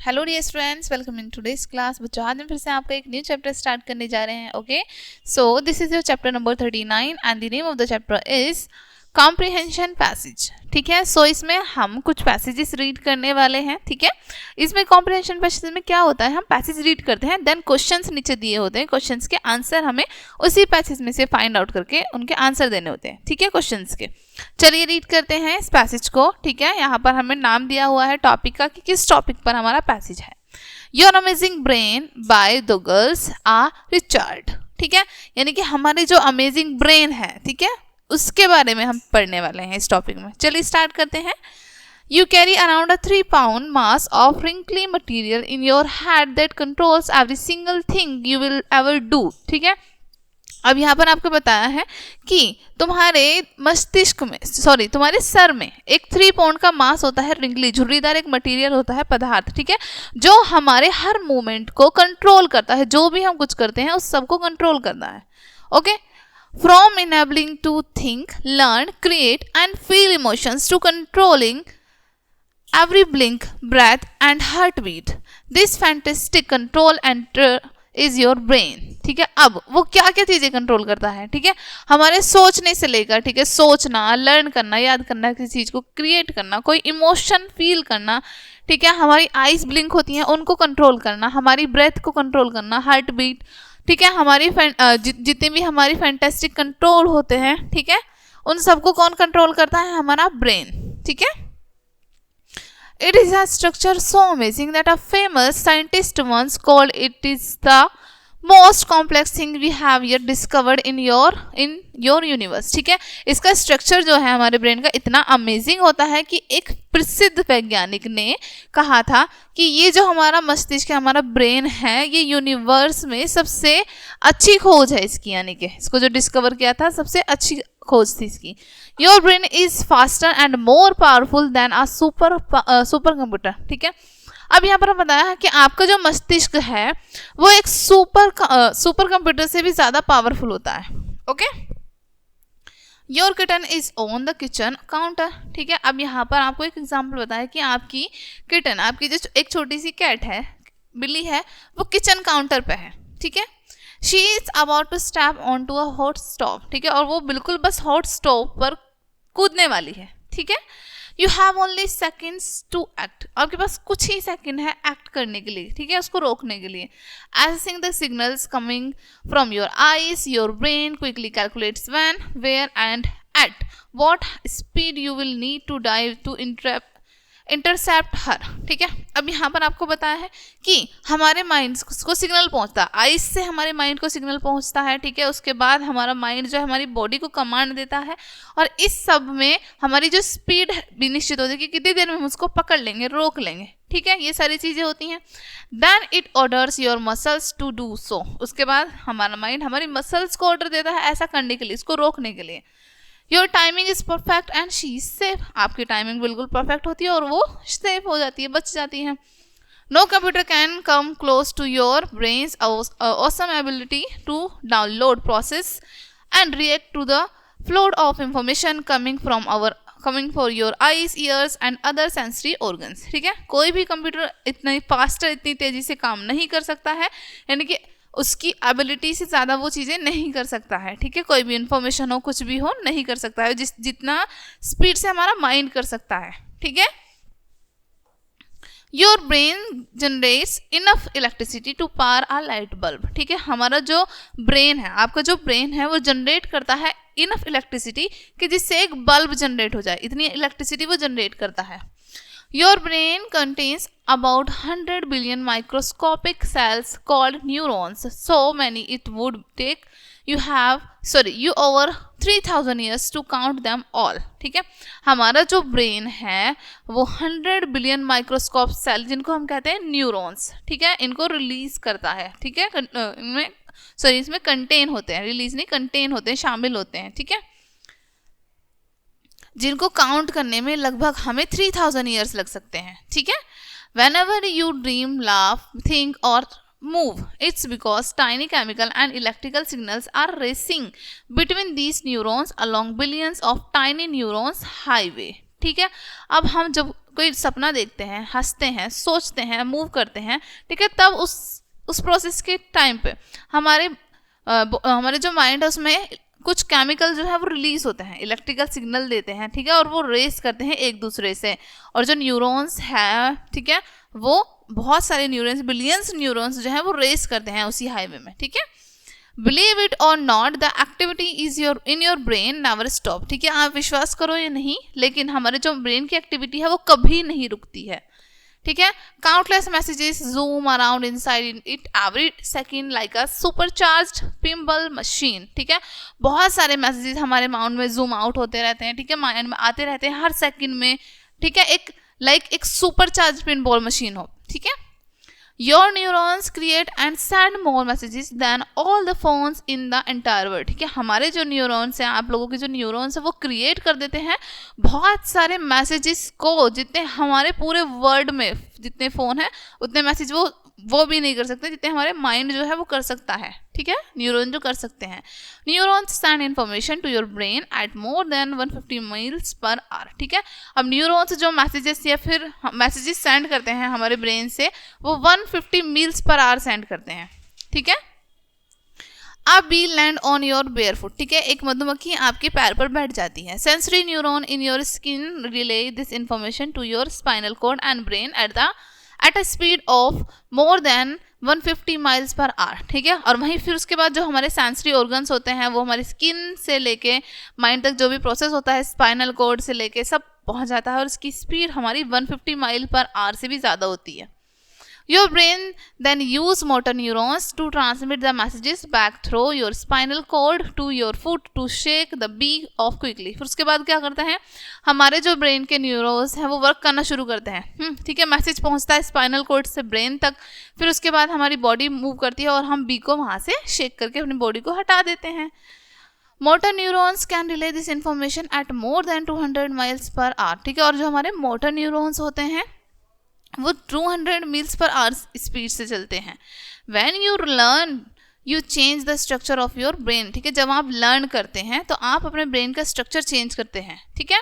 Hello dear students, welcome in today's class. बच्चों, आज हम फिर से आपका एक न्यू चैप्टर स्टार्ट करने जा रहे हैं। Okay, so this is your chapter number 39 and the name of the chapter is comprehension passage. ठीक है, सो इसमें हम कुछ पैसेजेस रीड करने वाले हैं। ठीक है, इसमें कॉम्प्रिहेंशन पैसेज में क्या होता है, हम पैसेज रीड करते हैं, देन क्वेश्चंस नीचे दिए होते हैं, क्वेश्चंस के आंसर हमें उसी पैसेज में से फाइंड आउट करके उनके आंसर देने होते हैं। ठीक है, क्वेश्चंस के। चलिए रीड करते हैं इस पैसेज को। ठीक है, यहाँ पर हमें नाम दिया हुआ है टॉपिक का कि किस टॉपिक पर हमारा पैसेज है। Your amazing brain by the girls are Richard. ठीक है, यानी कि हमारे जो अमेजिंग ब्रेन है, ठीक है, उसके बारे में हम पढ़ने वाले हैं इस टॉपिक में। चलिए स्टार्ट करते हैं। You carry around a 3-pound mass of wrinkly material in your head that controls every single thing you will ever do. ठीक है, अब यहाँ पर आपको बताया है कि तुम्हारे मस्तिष्क में, सॉरी तुम्हारे सर में एक 3 पाउंड का मास होता है, रिंकली झुर्रीदार एक मटेरियल होता है, पदार्थ। ठीक है, जो हमारे हर मूवमेंट को कंट्रोल करता है, जो भी हम कुछ करते हैं उस सब को कंट्रोल करता है। Okay, from enabling to think, learn, create and feel emotions to controlling every blink, breath and heartbeat. This fantastic control enter is your brain. ठीक है, अब वो क्या क्या चीजें कंट्रोल करता है। ठीक है, हमारे सोचने से लेकर, ठीक है, सोचना, लर्न करना, याद करना, किसी चीज को क्रिएट करना, कोई इमोशन फील करना, ठीक है, हमारी आईज ब्लिंक होती हैं उनको कंट्रोल करना, हमारी ब्रेथ को कंट्रोल करना, हार्ट बीट, ठीक है, हमारी जितने भी हमारी फैंटास्टिक कंट्रोल होते हैं, ठीक है, उन सबको कौन कंट्रोल करता है, हमारा ब्रेन। ठीक है, it is a structure so amazing that a famous scientist once called it is the most complex thing we have yet discovered in your universe. ठीक है, इसका स्ट्रक्चर जो है हमारे ब्रेन का इतना अमेजिंग होता है कि एक प्रसिद्ध वैज्ञानिक ने कहा था कि ये जो हमारा मस्तिष्क है, हमारा ब्रेन है, ये यूनिवर्स में सबसे अच्छी खोज है इसकी, यानी कि इसको जो डिस्कवर किया था सबसे अच्छी खोज थी इसकी। Your brain is faster and more powerful than a super computer. ठीक है, अब यहाँ पर बताया है कि आपका जो मस्तिष्क है वो एक सुपर कंप्यूटर से भी ज्यादा पावरफुल होता है। Okay, your kitten is on the kitchen counter. ठीक है, अब यहाँ पर आपको एक एग्जाम्पल बताया कि आपकी किटन, आपकी जो एक छोटी सी कैट है, बिल्ली है, वो किचन काउंटर पे है। ठीक है, she is about to step on to a hot stove. ठीक है, और वो बिल्कुल बस हॉट स्टोव पर कूदने वाली है। ठीक है, you have only seconds to act, आपके पास कुछ ही सेकंड है एक्ट करने के लिए, ठीक है, उसको रोकने के लिए। Assessing the signals coming from your eyes, your brain quickly calculates when, where and at what speed you will need to dive to intercept her. ठीक है, अब यहाँ पर आपको बताया है कि हमारे माइंड को सिग्नल पहुंचता है, आइज से हमारे माइंड को सिग्नल पहुंचता है। ठीक है, उसके बाद हमारा माइंड जो है हमारी बॉडी को कमांड देता है, और इस सब में हमारी जो स्पीड भी निश्चित होती है कि कितनी देर में हम उसको पकड़ लेंगे, रोक लेंगे। ठीक है, ये सारी चीजें होती हैं। Then it orders your muscles to do so, उसके बाद हमारा माइंड हमारी मसल्स को ऑर्डर देता है ऐसा करने के लिए, इसको रोकने के लिए। Your timing is perfect and she is safe, आपकी टाइमिंग बिल्कुल परफेक्ट होती है और वो सेफ हो जाती है, बच जाती है। No computer can come close to your brain's awesome ability to download, process and react to the flow of information coming for your eyes, ears and other sensory organs. ठीक है, कोई भी कंप्यूटर इतनी फास्टर, इतनी तेजी से काम नहीं कर सकता है, यानी कि उसकी एबिलिटी से ज़्यादा वो चीज़ें नहीं कर सकता है। ठीक है, कोई भी इंफॉर्मेशन हो, कुछ भी हो, नहीं कर सकता है जितना स्पीड से हमारा माइंड कर सकता है। ठीक है, your brain generates enough electricity to power a light bulb. ठीक है, हमारा जो ब्रेन है, आपका जो ब्रेन है वो जनरेट करता है इनफ इलेक्ट्रिसिटी कि जिससे एक बल्ब जनरेट हो जाए, इतनी इलेक्ट्रिसिटी वो जनरेट करता है। Your brain contains about 100 billion microscopic cells called neurons. So many it would take you over 3000 years to count them all. ठीक है, हमारा जो ब्रेन है वो 100 बिलियन माइक्रोस्कोप सेल, जिनको हम कहते हैं न्यूरॉन्स, ठीक है, इनको रिलीज करता है। ठीक है, इसमें कंटेन होते हैं, रिलीज नहीं, कंटेन होते हैं, शामिल होते हैं। ठीक है, जिनको काउंट करने में लगभग हमें 3000 ईयर्स लग सकते हैं। ठीक है, whenever you dream, laugh, think or move, it's because tiny chemical and electrical signals are racing between these neurons along billions of tiny neurons highway. ठीक है। अब हम जब कोई सपना देखते हैं, हंसते हैं, सोचते हैं, मूव करते हैं, ठीक है, तब उस प्रोसेस के टाइम पे हमारे जो माइंड है उसमें कुछ केमिकल जो है वो रिलीज होते हैं, इलेक्ट्रिकल सिग्नल देते हैं, ठीक है, और वो रेस करते हैं एक दूसरे से। और जो न्यूरॉन्स है, ठीक है, वो बहुत सारे न्यूरॉन्स, बिलियंस न्यूरॉन्स जो है वो रेस करते हैं उसी हाईवे में, ठीक है। बिलीव इट और not, the activity is in your brain never stop, ठीक है, आप विश्वास करो या नहीं, लेकिन हमारे जो ब्रेन की एक्टिविटी है वो कभी नहीं रुकती है, ठीक है। Countless messages zoom around inside it every second like a supercharged pinball machine, ठीक है। बहुत सारे मैसेजेस हमारे माइंड में जूम आउट होते रहते हैं, ठीक है, माइंड में आते रहते हैं हर सेकंड में, ठीक है, एक सुपरचार्ज पिनबॉल मशीन हो, ठीक है। Your neurons create and send more messages than all the phones in the entire world, ठीक है। हमारे जो न्यूरॉन्स हैं, आप लोगों के जो न्यूरॉन्स हैं, वो क्रिएट कर देते हैं बहुत सारे मैसेजेस को, जितने हमारे पूरे वर्ल्ड में जितने फ़ोन हैं उतने मैसेज वो भी नहीं कर सकते जितने हमारे माइंड जो है वो कर सकता है, ठीक है, न्यूरॉन जो कर सकते हैं। Neurons send information to your brain at more than 150 miles per hour, ठीक है। अब न्यूरॉन्स जो मैसेजेस या फिर मैसेजेस सेंड करते हैं हमारे ब्रेन से, वो 150 मील्स पर आवर सेंड करते हैं, ठीक है। अब bee land on your bare foot, ठीक है, एक मधुमक्खी आपके पैर पर बैठ जाती है। Sensory neuron in your skin relay this information to your spinal cord and brain at a speed of more than 150 miles per hour, ठीक है। और वहीं फिर उसके बाद जो हमारे सेंसरी ऑर्गन्स होते हैं वो हमारी स्किन से लेके माइंड तक जो भी प्रोसेस होता है, स्पाइनल कॉर्ड से लेके सब पहुंच जाता है, और उसकी स्पीड हमारी 150 माइल पर आवर से भी ज़्यादा होती है। Your brain then use motor neurons to transmit the messages back through your spinal cord to your foot to shake the bee off quickly. फिर उसके बाद क्या करता है, हमारे जो ब्रेन के न्यूरॉन्स हैं वो वर्क करना शुरू करते हैं, ठीक है, मैसेज पहुंचता है स्पाइनल कॉर्ड से ब्रेन तक, फिर उसके बाद हमारी बॉडी मूव करती है और हम बी को वहाँ से शेक करके अपनी बॉडी को हटा देते हैं। Motor neurons can relay this information at more then 200 miles per hour, ठीक है। और जो हमारे मोटर न्यूरॉन्स होते हैं वो 200 मील्स पर आवर स्पीड से चलते हैं। When you learn you change the structure of your brain, ठीक है, जब आप लर्न करते हैं तो आप अपने ब्रेन का स्ट्रक्चर चेंज करते हैं, ठीक है।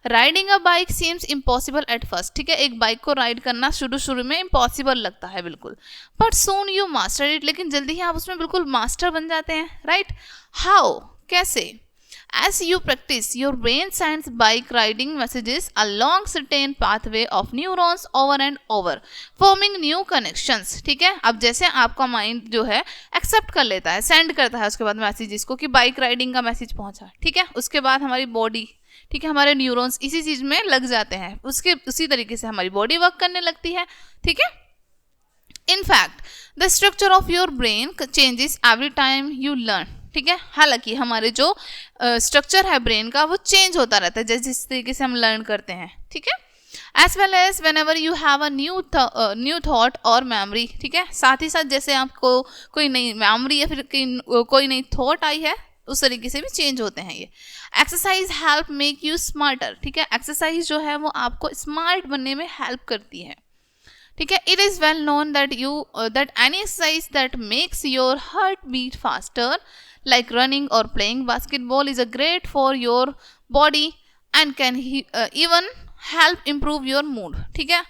Riding a bike seems impossible at first, ठीक है, एक बाइक को राइड करना शुरू में इम्पॉसिबल लगता है बिल्कुल, but soon you master it, लेकिन जल्दी ही आप उसमें बिल्कुल मास्टर बन जाते हैं, राइट। हाउ, कैसे? As you practice, your brain sends bike riding messages along certain pathway of neurons over and over, forming new connections, ठीक है। अब जैसे आपका माइंड जो है एक्सेप्ट कर लेता है, सेंड करता है उसके बाद मैसेजेस को कि बाइक राइडिंग का मैसेज पहुंचा, ठीक है, उसके बाद हमारी बॉडी, ठीक है, हमारे न्यूरॉन्स इसी चीज में लग जाते हैं, उसी तरीके से हमारी बॉडी वर्क करने लगती है, ठीक है। In fact, the structure of your brain changes every time you learn, ठीक है। हालांकि हमारे जो स्ट्रक्चर है ब्रेन का वो चेंज होता रहता है जैसे जिस तरीके से हम लर्न करते हैं, ठीक है। As well as whenever you have a new thought और मेमोरी, ठीक है, साथ ही साथ जैसे आपको कोई नई मेमोरी या फिर कोई नई थॉट आई है उस तरीके से भी चेंज होते हैं ये। Exercise help make you smarter, ठीक है, एक्सरसाइज जो है वो आपको स्मार्ट बनने में हेल्प करती है, ठीक है। It is well known that any exercise that makes your heart beat faster like running or playing basketball is a great for your body and can even help improve your mood, ठीक है।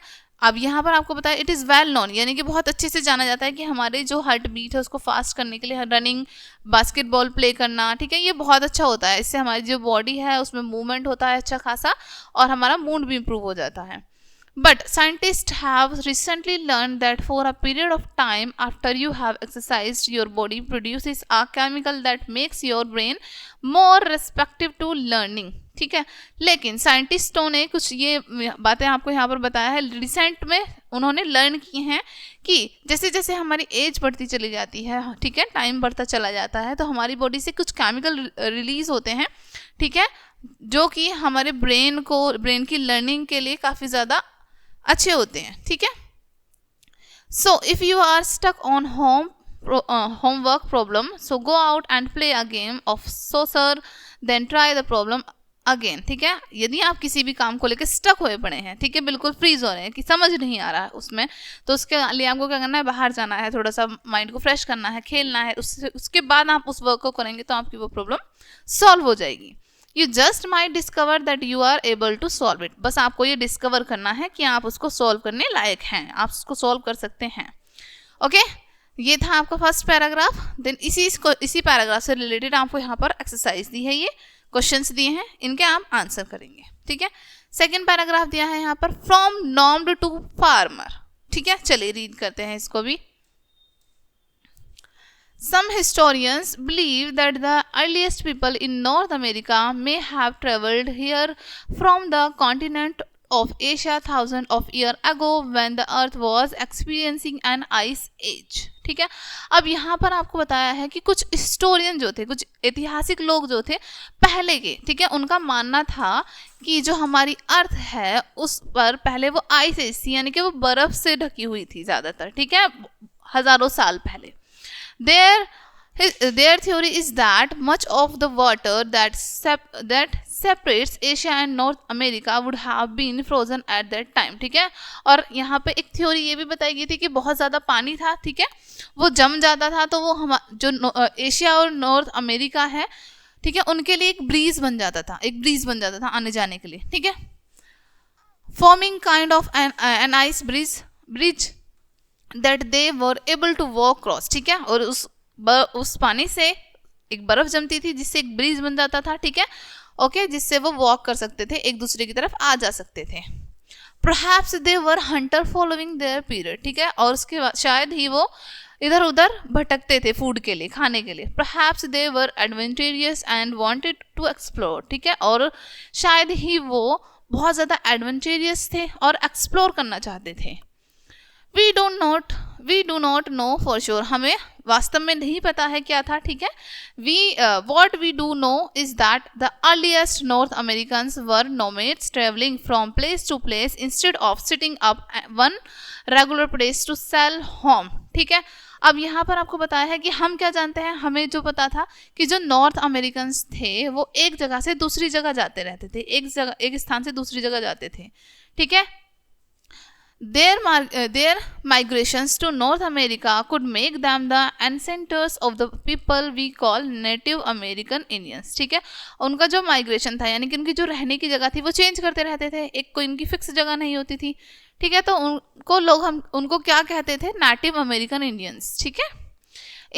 अब यहाँ पर आपको बताया it is well known, यानी कि बहुत अच्छे से जाना जाता है कि हमारे जो हार्ट बीट है उसको फास्ट करने के लिए रनिंग, बास्केटबॉल प्ले करना, ठीक है, ये बहुत अच्छा होता है, इससे हमारी जो बॉडी है उसमें मूवमेंट होता है अच्छा खासा और हमारा मूड भी इम्प्रूव हो जाता है। But scientists have recently learned that for a period of time after you have exercised, your body produces a chemical that makes your brain more receptive to learning, ठीक है। लेकिन साइंटिस्टों ने कुछ ये बातें आपको यहाँ पर बताया है, रिसेंट में उन्होंने लर्न की हैं कि जैसे जैसे हमारी एज बढ़ती चली जाती है, ठीक है, टाइम बढ़ता चला जाता है, तो हमारी बॉडी से कुछ केमिकल रिलीज होते हैं, ठीक है, जो कि हमारे ब्रेन की लर्निंग के लिए काफ़ी ज़्यादा अच्छे होते हैं, ठीक है। So if you are stuck on homework problem, so go out and play a game of soccer, then try the problem again, ठीक है। यदि आप किसी भी काम को लेकर स्टक हुए पड़े हैं, ठीक है, बिल्कुल फ्रीज हो रहे हैं कि समझ नहीं आ रहा है उसमें, तो उसके लिए आपको क्या करना है, बाहर जाना है, थोड़ा सा माइंड को फ्रेश करना है, खेलना है, उसके बाद आप उस वर्क को करेंगे तो आपकी वो प्रॉब्लम सॉल्व हो जाएगी। You just might discover that you are able to solve it. बस आपको ये डिस्कवर करना है कि आप उसको सॉल्व करने लायक हैं, आप उसको सॉल्व कर सकते हैं। ओके, ये था आपका फर्स्ट पैराग्राफ। देन इसी पैराग्राफ से रिलेटेड आपको यहाँ पर एक्सरसाइज दी है, ये क्वेश्चंस दिए हैं, इनके आप आंसर करेंगे। ठीक है, सेकेंड पैराग्राफ दिया है यहाँ पर, फ्रॉम नॉर्म्ड टू फार्मर। ठीक है, चलिए रीड करते हैं इसको भी। Some historians believe that the earliest people in North America may have traveled here from the continent of Asia thousands of years ago when the earth was experiencing an ice age। ठीक है, अब यहाँ पर आपको बताया है कि कुछ हिस्टोरियन जो थे, कुछ ऐतिहासिक लोग जो थे पहले के, ठीक है, उनका मानना था कि जो हमारी अर्थ है उस पर पहले वो आइस एज थी, यानी कि वो बर्फ से ढकी हुई थी ज़्यादातर। ठीक है, हजारों साल पहले। Their theory is that much of the water that separates Asia and North America would have been frozen at that time। ठीक है, और यहाँ पे एक थ्योरी ये भी बताई गई थी कि बहुत ज़्यादा पानी था, ठीक है, वो जम जाता था, तो वो हम जो एशिया और नॉर्थ अमेरिका है, ठीक है, उनके लिए एक ब्रीज बन जाता था, एक ब्रीज बन जाता था आने जाने के लिए। ठीक है, forming kind of an ice bridge that they were able to walk cross. ठीक है, और उस पानी से एक बर्फ जमती थी जिससे एक ब्रिज बन जाता था। ठीक है, ओके, जिससे वो वॉक कर सकते थे, एक दूसरे की तरफ आ जा सकते थे। Perhaps they were Hunter following their period. ठीक है, और उसके बाद शायद ही वो इधर उधर भटकते थे फूड के लिए, खाने के लिए। Perhaps they were adventurous and wanted to explore. ठीक है, और शायद ही वो बहुत ज़्यादा एडवेंचरियस थे और एक्सप्लोर करना चाहते थे। We do not know for sure। हमें वास्तव में नहीं पता है क्या था। ठीक है, what we do know is that the earliest North Americans were nomads traveling from place to place instead of sitting up one regular place to sell home। ठीक है, अब यहाँ पर आपको बताया है कि हम क्या जानते हैं, हमें जो पता था कि जो नॉर्थ अमेरिकन्स थे वो एक जगह से दूसरी जगह जाते रहते थे, एक स्थान से दूसरी जगह जाते थे। ठीक है, Their migrations to North America could make them the ancestors of the people we call Native American Indians। ठीक है, उनका जो माइग्रेशन था, यानी कि उनकी जो रहने की जगह थी वो चेंज करते रहते थे, एक कोई उनकी फिक्स जगह नहीं होती थी। ठीक है, तो हम उनको क्या कहते थे, नेटिव अमेरिकन इंडियंस। ठीक है,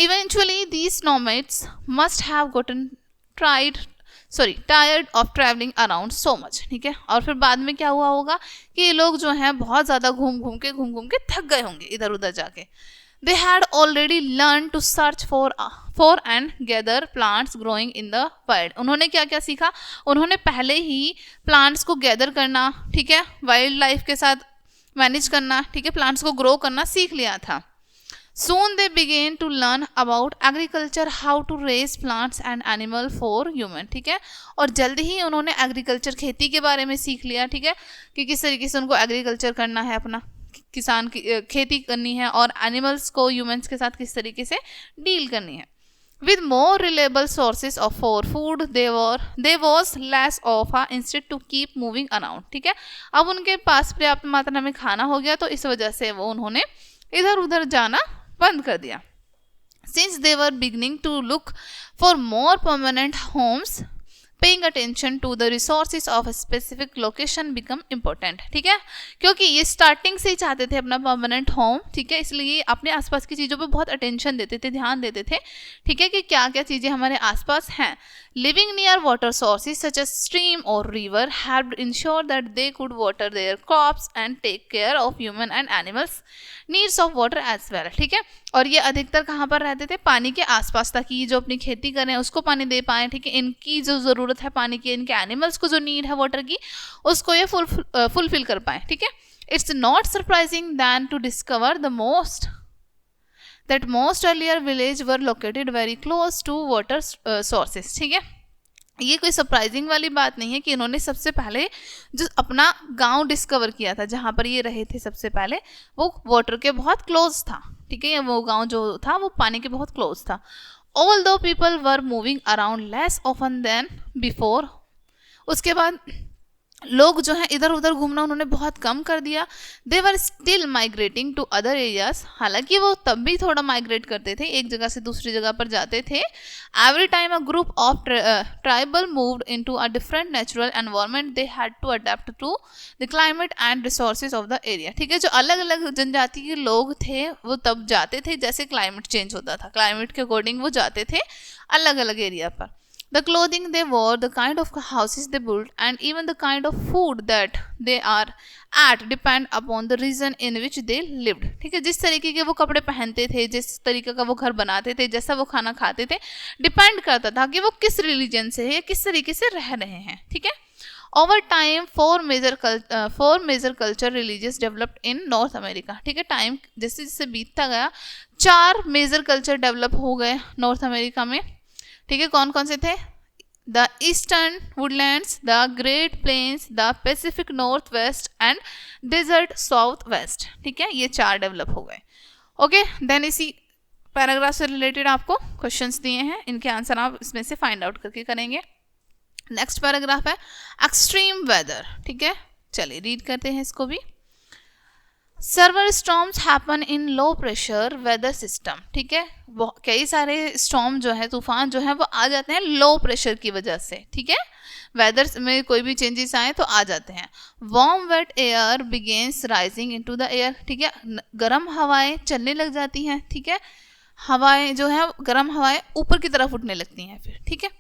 eventually these nomads must have Gotan tired of travelling around so much. ठीक है, और फिर बाद में क्या हुआ होगा कि ये लोग जो हैं बहुत ज़्यादा घूम घूम के थक गए होंगे इधर उधर जाके। They had already learn to search for and gather plants growing in the wild. उन्होंने क्या क्या सीखा, उन्होंने पहले ही प्लांट्स को गैदर करना, ठीक है, वाइल्ड लाइफ के साथ मैनेज करना, ठीक है, प्लांट्स को ग्रो करना सीख लिया था। Soon they began to learn about agriculture, how to raise plants and animal for human। ठीक है, और जल्द ही उन्होंने एग्रीकल्चर, खेती के बारे में सीख लिया। ठीक है, कि किस तरीके से उनको एग्रीकल्चर करना है, अपना किसान की खेती करनी है, और एनिमल्स को ह्यूमंस के साथ किस तरीके से डील करनी है। With more reliable sources of for food, they was less of a instinct to keep moving around। ठीक है, अब उनके पास पर्याप्त मात्रा में खाना हो गया, तो इस वजह से वो उन्होंने इधर उधर जाना बंद कर दिया। Since they were beginning to look for more permanent homes, paying attention to the resources of a specific location become important। ठीक है, क्योंकि ये स्टार्टिंग से ही चाहते थे अपना परमानेंट होम। ठीक है, इसलिए अपने आसपास की चीज़ों पे बहुत अटेंशन देते थे, ध्यान देते थे। ठीक है, कि क्या क्या चीज़ें हमारे आसपास हैं। Living near water sources such as stream or river helped ensure that they could water their crops and take care of human and animals needs of water as well। ठीक है, और ये अधिकतर कहाँ पर रहते थे, पानी के आसपास, ताकि जो अपनी खेती करें उसको पानी दे पाएँ। ठीक है, इनकी जो ज़रूरत है पानी की, इनके एनिमल्स को जो नीड है वाटर की, उसको ये फुलफिल कर पाएँ। ठीक है, it's not surprising than to discover that most earlier villages were located very close to water sources। ठीक है, ये कोई सरप्राइजिंग वाली बात नहीं है कि इन्होंने सबसे पहले जो अपना गांव डिस्कवर किया था, जहाँ पर ये रहे थे सबसे पहले, वो वाटर के बहुत क्लोज था। ठीक है, वो गांव जो था वो पानी के बहुत क्लोज था। Although people were moving around less often than before, उसके बाद लोग जो है इधर उधर घूमना उन्होंने बहुत कम कर दिया. They were still migrating to other areas. हालांकि वो तब भी थोड़ा माइग्रेट करते थे, एक जगह से दूसरी जगह पर जाते थे. Every time a group of tribal moved into a different natural environment they had to adapt to the climate and resources of the area. ठीक है, जो अलग अलग जनजाति के लोग थे वो तब जाते थे जैसे क्लाइमेट चेंज होता था, क्लाइमेट के अकॉर्डिंग वो जाते थे अलग अलग एरिया पर. The clothing they wore, the kind of houses they built, and even the kind of food that they are at depend upon the region in which they lived. ठीक है, जिस तरीके के वो कपड़े पहनते थे, जिस तरीके का वो घर बनाते थे, जैसा वो खाना खाते थे, डिपेंड करता था कि वो किस रिलीजन से है या किस तरीके से रह रहे हैं. ठीक है. Over time four major culture religious developed in North America. ठीक है, टाइम जैसे जैसे बीतता गया 4 मेजर कल्चर डेवलप हो गए नॉर्थ अमेरिका में. ठीक है, कौन कौन से थे? The Eastern Woodlands, the Great Plains, the Pacific North West and Desert South West. ठीक है, ये 4 डेवलप हो गए. ओके, देन इसी पैराग्राफ से रिलेटेड आपको क्वेश्चंस दिए हैं, इनके आंसर आप इसमें से फाइंड आउट करके करेंगे. नेक्स्ट पैराग्राफ है एक्सट्रीम वेदर. ठीक है, चलिए रीड करते हैं इसको भी. Severe storms happen in low pressure weather system. ठीक है, कई सारे स्टॉर्म जो है, तूफान जो है वो आ जाते हैं लो प्रेशर की वजह से. ठीक है, वेदर में कोई भी चेंजेस आए तो आ जाते हैं. Warm wet air begins rising into the air. ठीक है, गर्म हवाएं चलने लग जाती हैं. ठीक है, हवाएं जो है गर्म हवाएं ऊपर की तरफ उठने लगती हैं फिर. ठीक है,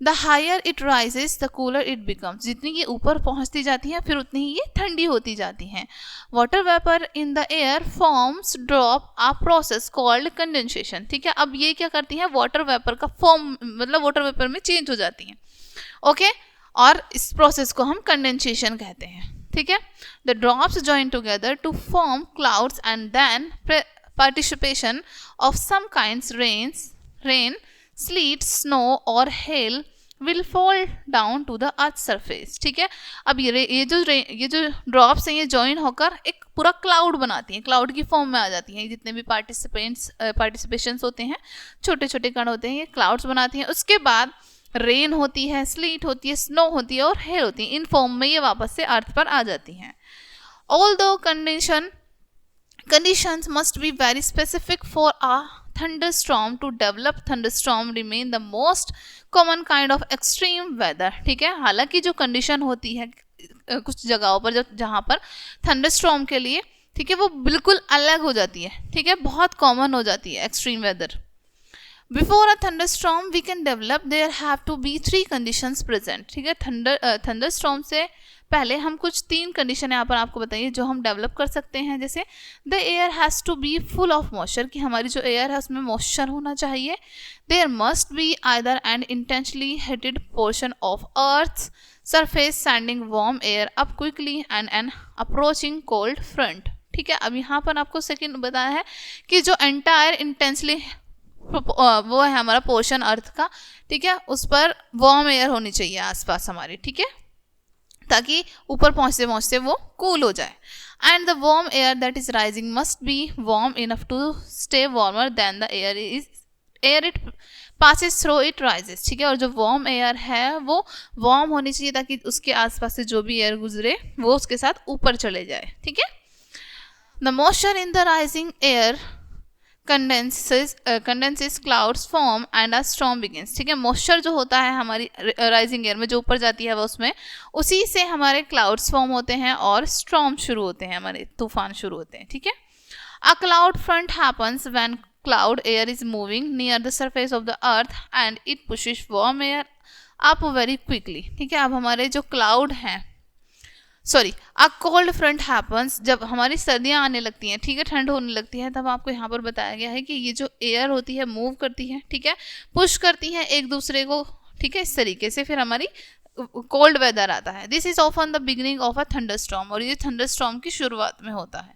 the higher it rises the cooler it becomes. जितनी ये ऊपर पहुंचती जाती हैं फिर उतनी ही ये ठंडी होती जाती हैं. Water vapour in the air forms drop a process called condensation. ठीक है, अब ये क्या करती हैं, वाटर वेपर का फॉर्म मतलब वाटर वेपर में चेंज हो जाती हैं. ओके, और इस प्रोसेस को हम कंडेंसेशन कहते हैं. ठीक है, the drops join together to form clouds and then participation of some kinds rain, sleet, snow और hail will fall down to the earth surface. ठीक है, अब ये जो ड्रॉप्स हैं ये जॉइन होकर एक पूरा क्लाउड बनाती हैं, क्लाउड की फॉर्म में आ जाती हैं. जितने भी पार्टिसिपेशंस होते हैं, छोटे छोटे कण होते हैं, ये क्लाउड्स बनाती हैं. उसके बाद रेन होती है, स्लीट होती है, स्नो होती है और हेल होती है. इन फॉर्म में ये वापस से अर्थ पर आ जाती हैं. Although conditions must be very specific for a thunderstorm to develop, thunderstorm remain the most common kind of extreme weather. ठीक है, हालांकि जो कंडीशन होती है कुछ जगहों पर जहाँ पर थंडरस्टॉर्म के लिए, ठीक है, वो बिल्कुल अलग हो जाती है. ठीक है, बहुत कॉमन हो जाती है extreme weather. Before a thunderstorm we can develop there have to be 3 conditions present. ठीक है, थंडरस्टॉर्म से पहले हम कुछ 3 कंडीशन यहाँ पर आपको बताइए जो हम डेवलप कर सकते हैं. जैसे the air has to be full of moisture, कि हमारी जो एयर है उसमें मॉइस्चर होना चाहिए. There must be either an intentionally heated portion of earth surface sending warm air up quickly and an approaching cold front. ठीक है, अब यहाँ पर आपको सेकेंड बताया है कि जो एंटायर इंटेंसली वो है हमारा पोर्शन अर्थ का. ठीक है, उस पर वार्म एयर होनी चाहिए आसपास हमारी. ठीक है, ताकि ऊपर पहुंचते पहुंचते वो कूल हो जाए. And the warm air that is rising must be warm enough to stay warmer than the air it passes through it rises. ठीक है, और जो वार्म एयर है वो वार्म होनी चाहिए ताकि उसके आसपास से जो भी एयर गुजरे वो उसके साथ ऊपर चले जाए. ठीक है, the moisture in the rising air condenses clouds form and a storm begins. ठीक है, मॉइस्चर जो होता है हमारी राइजिंग एयर में जो ऊपर जाती है वो उसमें उसी से हमारे क्लाउड्स फॉर्म होते हैं और स्टॉर्म शुरू होते हैं, हमारे तूफान शुरू होते हैं. ठीक है, a cloud front happens when cloud air is moving near the surface of the earth and it pushes warm air up very quickly. ठीक है, अब हमारे जो क्लाउड हैं अ कोल्ड फ्रंट हैपन्स, जब हमारी सर्दियां आने लगती हैं, ठीक है, ठंड होने लगती है, तब आपको यहाँ पर बताया गया है कि ये जो एयर होती है मूव करती है. ठीक है, पुश करती है एक दूसरे को. ठीक है, इस तरीके से फिर हमारी कोल्ड वेदर आता है. This is often the beginning of a thunderstorm, और ये थंडरस्टॉर्म की शुरुआत में होता है.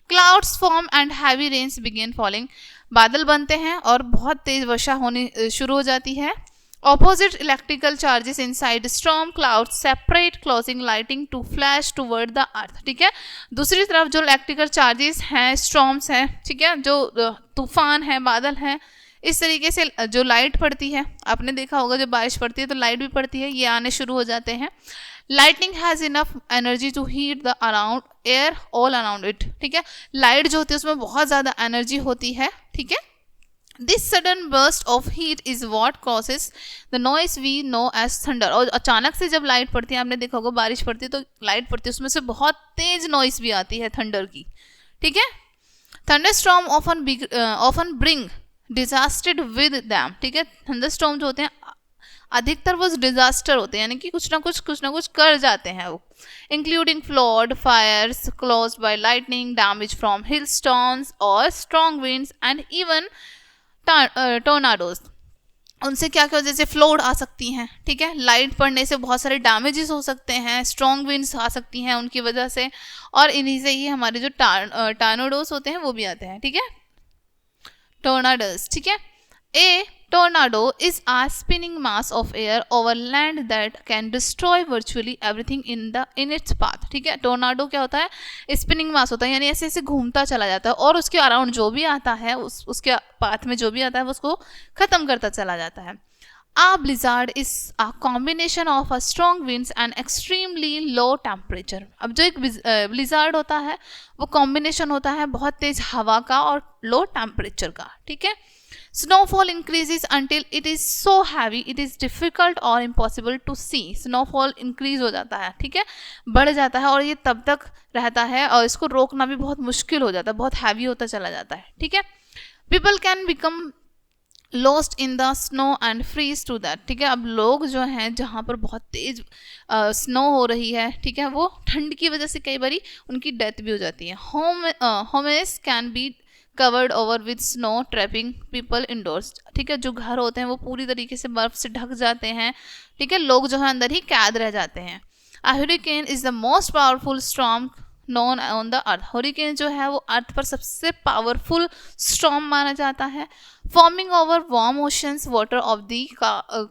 Clouds form and heavy rains begin falling, बादल बनते हैं और बहुत तेज वर्षा होनी शुरू हो जाती है. Opposite electrical charges inside storm clouds separate causing lighting to flash toward the earth. ठीक है, दूसरी तरफ जो इलेक्ट्रिकल चार्जेस हैं, स्टॉर्म्स हैं, ठीक है, जो तूफान है, बादल हैं, इस तरीके से जो लाइट पड़ती है, आपने देखा होगा जब बारिश पड़ती है तो लाइट भी पड़ती है, ये आने शुरू हो जाते हैं। Lightning has enough energy to heat the around air all around it, ठीक है। लाइट जो होती है उसमें बहुत ज़्यादा एनर्जी होती है, ठीक है। This sudden burst of heat is what causes the noise we know as thunder. और अचानक से जब लाइट पड़ती है, आपने देखा होगा बारिश पड़ती है तो लाइट पड़ती है, उसमें से बहुत तेज नॉइस भी आती है थंडर की, ठीक है। Thunderstorm often bring disaster with them, ठीक है। थंडरस्टॉर्म जो होते हैं अधिकतर वो डिजास्टर होते हैं, यानी कि कुछ ना कुछ कर जाते हैं वो, including flood, fires caused by lightning, damage from hailstorms और strong winds and even tornadoes. उनसे क्या क्या जैसे फ्लोड आ सकती हैं, ठीक है। लाइट पड़ने से बहुत सारे डैमेजेस हो सकते हैं, स्ट्रॉन्ग विंड्स आ सकती हैं उनकी वजह से, और इन्हीं से ही हमारे जो टॉर्नाडोज होते हैं वो भी आते हैं, ठीक है, टोर्नाडोज, ठीक है। ए tornado is a spinning mass of air over land that can destroy virtually everything in its path, ठीक है। टोर्नाडो क्या होता है, स्पिनिंग मास होता है, यानी ऐसे ऐसे घूमता चला जाता है और उसके अराउंड जो भी आता है उसके पाथ में जो भी आता है उसको खत्म करता चला जाता है। A blizzard is a combination of a strong winds and extremely low temperature। अब जो एक blizzard होता है वो कॉम्बिनेशन होता है बहुत तेज हवा का और लो टेम्परेचर का, ठीक है। Snowfall increases until it is so heavy it is difficult or impossible to see। Snowfall increase हो जाता है, ठीक है, बढ़ जाता है और ये तब तक रहता है और इसको रोकना भी बहुत मुश्किल हो जाता है, बहुत हैवी होता चला जाता है, ठीक है। People can become lost in the snow and freeze to that, ठीक है। अब लोग जो हैं जहाँ पर बहुत तेज स्नो हो रही है, ठीक है, वो ठंड की वजह से कई बारी उनकी डेथ भी हो जाती है। Homes can be covered over with snow trapping people indoors, ठीक है। जो घर होते हैं वो पूरी तरीके से बर्फ से ढक जाते हैं, ठीक है, लोग जो है अंदर ही कैद रह जाते हैं। A hurricane is the most powerful storm known on the earth. Hurricane जो है वो अर्थ पर सबसे पावरफुल स्टॉर्म माना जाता है। Forming over warm oceans water off the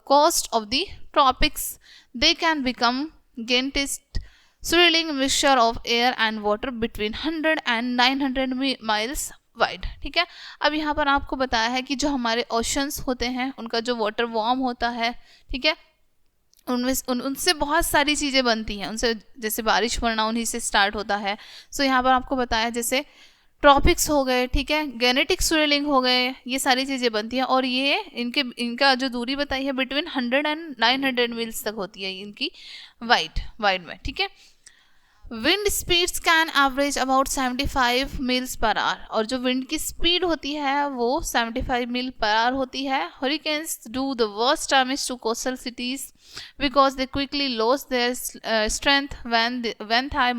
coast of the tropics, they can become गेंटेस्ट swirling mixture of air and water between 100 and 900 miles wide, ठीक है। अब यहाँ पर आपको बताया है कि जो हमारे ओशंस होते हैं उनका जो वाटर वार्म होता है, ठीक है, उनमें उनसे बहुत सारी चीज़ें बनती हैं, उनसे जैसे बारिश पड़ना उन्हीं से स्टार्ट होता है। सो यहाँ पर आपको बताया जैसे ट्रॉपिक्स हो गए, ठीक है, गेनेटिक स्विलिंग हो गए, ये सारी चीज़ें बनती हैं और ये इनका जो दूरी बताई है बिटवीन 100 एंड 900 मील्स तक होती है इनकी वाइड में, ठीक है। Wind speeds can average about 75 meals per our, और जो विंड की स्पीड होती है वो 75 मील पर आवर होती है। Hurricanes do the worst damage to coastal cities because they quickly lose their strength when they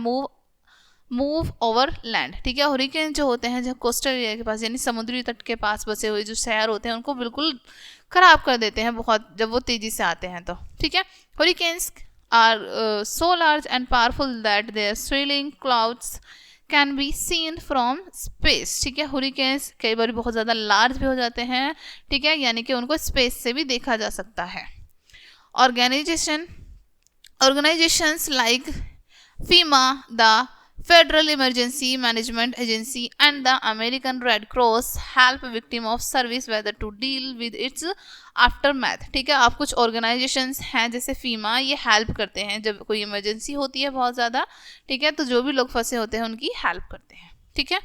move over land, ठीक है। हरिकेन जो होते हैं जब कोस्टल एरिया के पास यानी समुद्री तट के पास बसे हुए जो शहर होते हैं उनको बिल्कुल खराब कर देते हैं बहुत, जब वो तेजी से आते हैं तो, ठीक है। Hurricanes are so large and powerful that their swirling clouds can be seen from space, ठीक है। हरिकेन्स कई बार बहुत ज़्यादा लार्ज भी हो जाते हैं, ठीक है, यानी कि उनको स्पेस से भी देखा जा सकता है। organizations like FEMA, the Federal Emergency Management Agency, and the American Red Cross help victim of service weather to deal with its aftermath, ठीक है। आप कुछ organizations हैं जैसे फीमा, ये हेल्प करते हैं जब कोई इमरजेंसी होती है बहुत ज़्यादा, ठीक है, तो जो भी लोग फंसे होते हैं उनकी हेल्प करते हैं, ठीक है।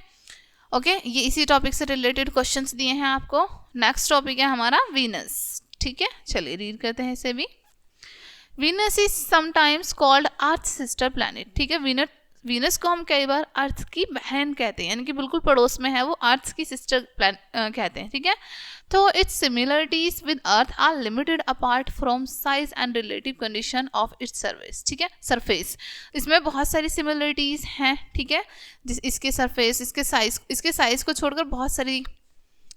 ओके, ये इसी टॉपिक से रिलेटेड क्वेश्चंस दिए हैं आपको। नेक्स्ट टॉपिक है हमारा वीनस, ठीक है, चलिए रीड करते हैं इसे भी। Venus is sometimes called earth sister planet, ठीक है। वीनस को हम कई बार अर्थ की बहन कहते हैं, यानी कि बिल्कुल पड़ोस में है, वो अर्थ की सिस्टर कहते हैं, ठीक है। तो its similarities with Earth are limited apart from size and relative condition of its surface, ठीक है, सरफेस। इसमें बहुत सारी सिमिलरिटीज हैं, ठीक है, इसके सरफेस, इसके साइज को छोड़कर बहुत सारी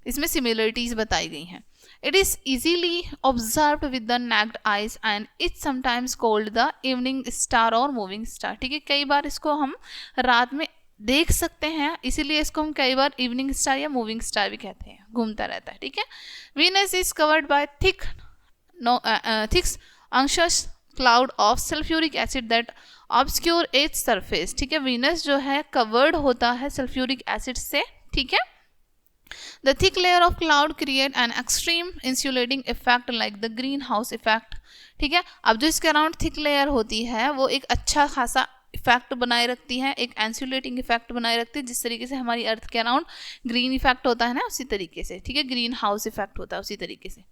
इसमें सिमिलरिटीज बताई गई हैं। It is easily observed with the naked eyes and it's sometimes called the evening star or moving star, ठीक है। कई बार इसको हम रात में देख सकते हैं, इसीलिए इसको हम कई बार इवनिंग स्टार या मूविंग स्टार भी कहते हैं, घूमता रहता है, ठीक है। Venus is covered by thick anxious cloud of sulfuric acid that obscure its surface, ठीक है। वीनस जो है कवर्ड होता है सल्फ्यूरिक एसिड से, ठीक है, The thick layer of cloud create an extreme insulating effect like the greenhouse effect. ठीक है, अब जो इसके अराउंड थिक लेयर होती है वो एक अच्छा खासा इफेक्ट बनाए रखती है, एक इंसुलेटिंग इफेक्ट बनाए रखती है, जिस तरीके से हमारी अर्थ के अराउंड ग्रीन इफेक्ट होता है ना, उसी तरीके से, ठीक है, ग्रीन हाउस इफेक्ट होता है उसी तरीके से.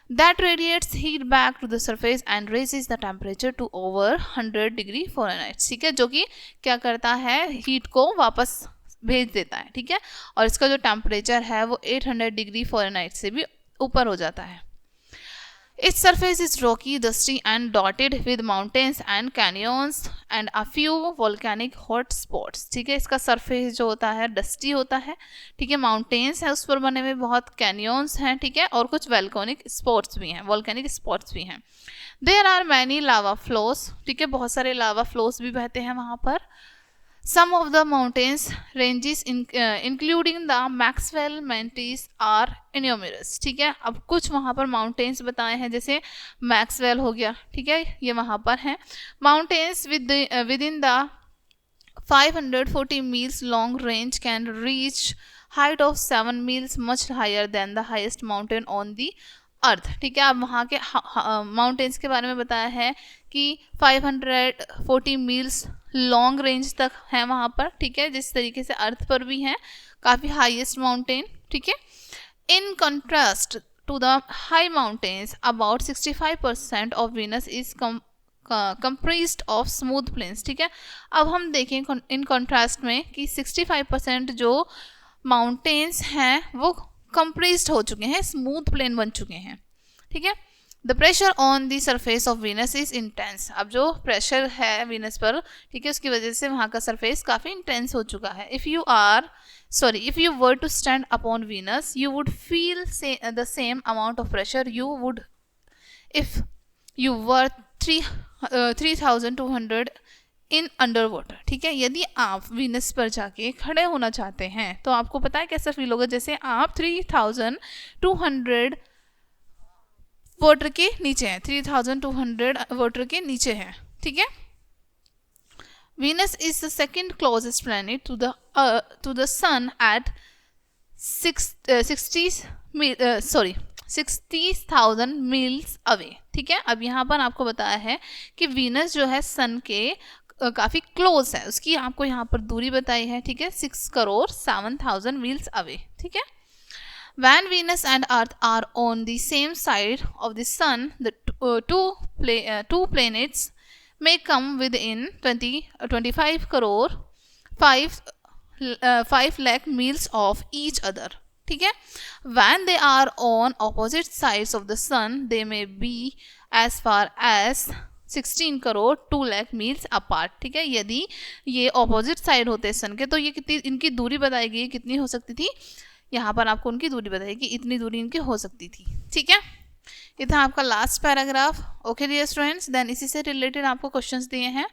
That radiates heat back to the surface and raises the temperature to over 100 degree Fahrenheit. ठीक है, जो कि क्या करता है, हीट को वापस भेज देता है. ठीक है, और इसका जो टेम्परेचर है वो 800 डिग्री फ़ारेनहाइट से भी ऊपर हो जाता है. Its surface is rocky, dusty and dotted with mountains and canyons and a few volcanic hot spots. ठीक है, इसका सरफेस जो होता है डस्टी होता है. ठीक है, माउंटेन्स है उस पर बने हुए, बहुत कैनियंस हैं. ठीक है, और कुछ वोल्केनिक स्पॉट्स भी हैं, वोल्केनिक स्पॉट्स भी हैं. There are many lava flows. ठीक है, बहुत सारे लावा फ्लोस भी बहते हैं वहाँ पर. Some of the mountains ranges including the Maxwell Mountains are enormous. ठीक है, अब कुछ वहाँ पर माउंटेन्स बताए हैं, जैसे मैक्सवेल हो गया. ठीक है, ये वहाँ पर हैं. Mountains within the 540 miles long range can reach height of 7 miles, much higher than the highest mountain on the अर्थ. ठीक है, अब वहाँ के माउंटेन्स के बारे में बताया है कि 540 मील्स लॉन्ग रेंज तक है वहाँ पर. ठीक है, जिस तरीके से अर्थ पर भी हैं काफ़ी हाईएस्ट माउंटेन. ठीक है, in contrast to the high mountains about 65% of Venus is comprised of smooth plains. ठीक है, अब हम देखें इन कंट्रास्ट में कि 65% जो माउंटेन्स हैं वो कंप्रेस्ड हो चुके हैं, स्मूथ प्लेन बन चुके हैं. ठीक है, the pressure on the surface of Venus is intense. अब जो प्रेशर है वीनस पर, ठीक है, उसकी वजह से वहाँ का सरफेस काफ़ी इंटेंस हो चुका है. If you were to stand upon Venus you would feel the same amount of pressure you would if you were 3200 in under water. ठीक है, यदि आप वीनस पर जाके खड़े होना चाहते हैं तो आपको पता है कैसा फील होगा, जैसे आप 3200 वाटर के नीचे हैं, 3200 वाटर के नीचे हैं. ठीक है, Venus is the second closest planet to the sun at 60,000 miles away. ठीक है, अब यहाँ पर आपको बताया है कि वीनस जो है सन के काफ़ी क्लोज है, उसकी आपको यहाँ पर दूरी बताई है. ठीक है, 6,07,000 मील्स अवे. ठीक है, When Venus and Earth are on the same side of the Sun, the two planets may come within 25 crore 5 lakh miles of each other. ठीक है, when they are on opposite sides of the Sun, they may be as far as 16 crore 2 lakh meals apart. ठीक है, यदि ये opposite side होते हैं सन के तो ये कितनी इनकी दूरी बताई गई, कितनी हो सकती थी, यहाँ पर आपको उनकी दूरी बताएगी, इतनी दूरी इनकी हो सकती थी. ठीक है, ये था आपका last paragraph. Okay dear students, then इसी से रिलेटेड आपको क्वेश्चंस दिए हैं.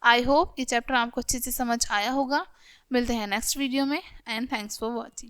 आई होप ये चैप्टर आपको अच्छे से समझ आया होगा. मिलते हैं नेक्स्ट वीडियो में एंड थैंक्स फॉर वॉचिंग.